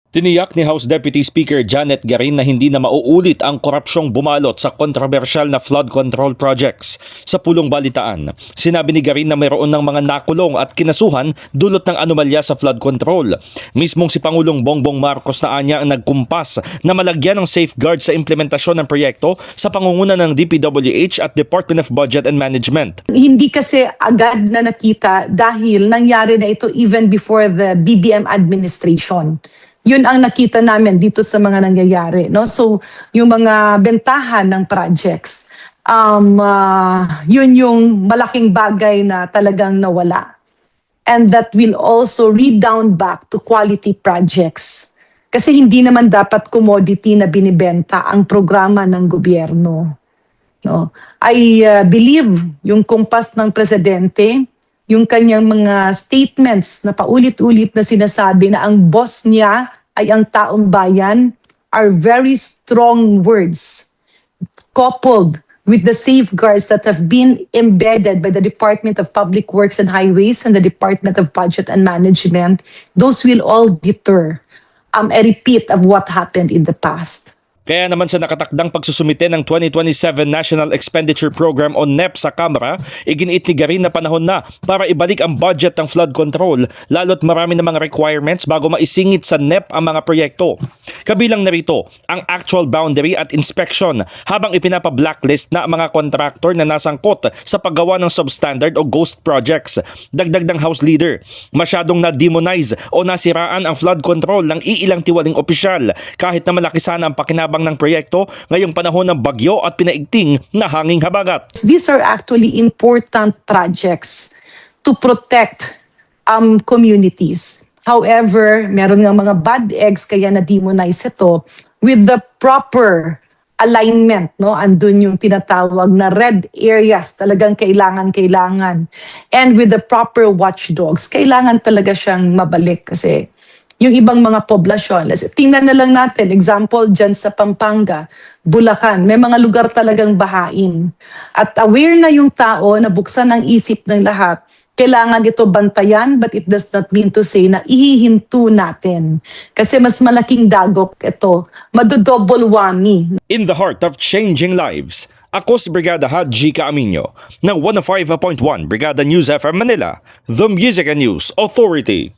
Tiniyak ni House Deputy Speaker Janet Garin na hindi na mauulit ang korupsyong bumalot sa kontrobersyal na flood control projects. Sa pulong balitaan, sinabi ni Garin na mayroon ng mga nakulong at kinasuhan dulot ng anomalya sa flood control. Mismong si Pangulong Bongbong Marcos na anya ang nagkumpas na malagyan ng safeguard sa implementasyon ng proyekto sa pangunguna ng DPWH at Department of Budget and Management. Hindi kasi agad na nakita dahil nangyari na ito even before the BBM administration. Yun ang nakita namin dito sa mga nangyayari, no? So, yung mga bentahan ng projects, yun yung malaking bagay na talagang nawala. And that will also redound back to quality projects. Kasi hindi naman dapat commodity na binibenta ang programa ng gobyerno. No? I believe yung kumpas ng presidente, yung kanyang mga statements na paulit-ulit na sinasabi na ang boss niya ay ang taong bayan are very strong words coupled with the safeguards that have been embedded by the Department of Public Works and Highways and the Department of Budget and Management. Those will all deter a repeat of what happened in the past. Kaya naman sa nakatakdang pagsusumite ng 2027 National Expenditure Program o NEP sa Kamara, iginiit ni Garin na panahon na para ibalik ang budget ng flood control lalo't marami na mga requirements bago maisingit sa NEP ang mga proyekto. Kabilang narito ang actual boundary at inspection habang ipinapa-blacklist na ang mga kontraktor na nasangkot sa paggawa ng substandard o ghost projects. Dagdag ng House Leader, masyadong na-demonize o nasiraan ang flood control ng iilang tiwaling opisyal kahit na malaki sana ang pakinabang ng proyekto ngayong panahon ng bagyo at pinaigting na hanging habagat. These are actually important projects to protect communities. However, meron ng mga bad eggs kaya na-demonize ito with the proper alignment, no? Andun yung tinatawag na red areas, talagang kailangan. And with the proper watchdogs, kailangan talaga siyang mabalik kasi yung ibang mga poblasyon. Tingnan na lang natin, example dyan sa Pampanga, Bulacan, may mga lugar talagang bahain. At aware na yung tao na buksan ang isip ng lahat, kailangan ito bantayan, but it does not mean to say na ihihinto natin. Kasi mas malaking dagok ito, madodouble whammy. In the heart of changing lives, ako si Brigada Haji Caaminyo ng 105.1 Brigada News FM Manila, The Music and News Authority.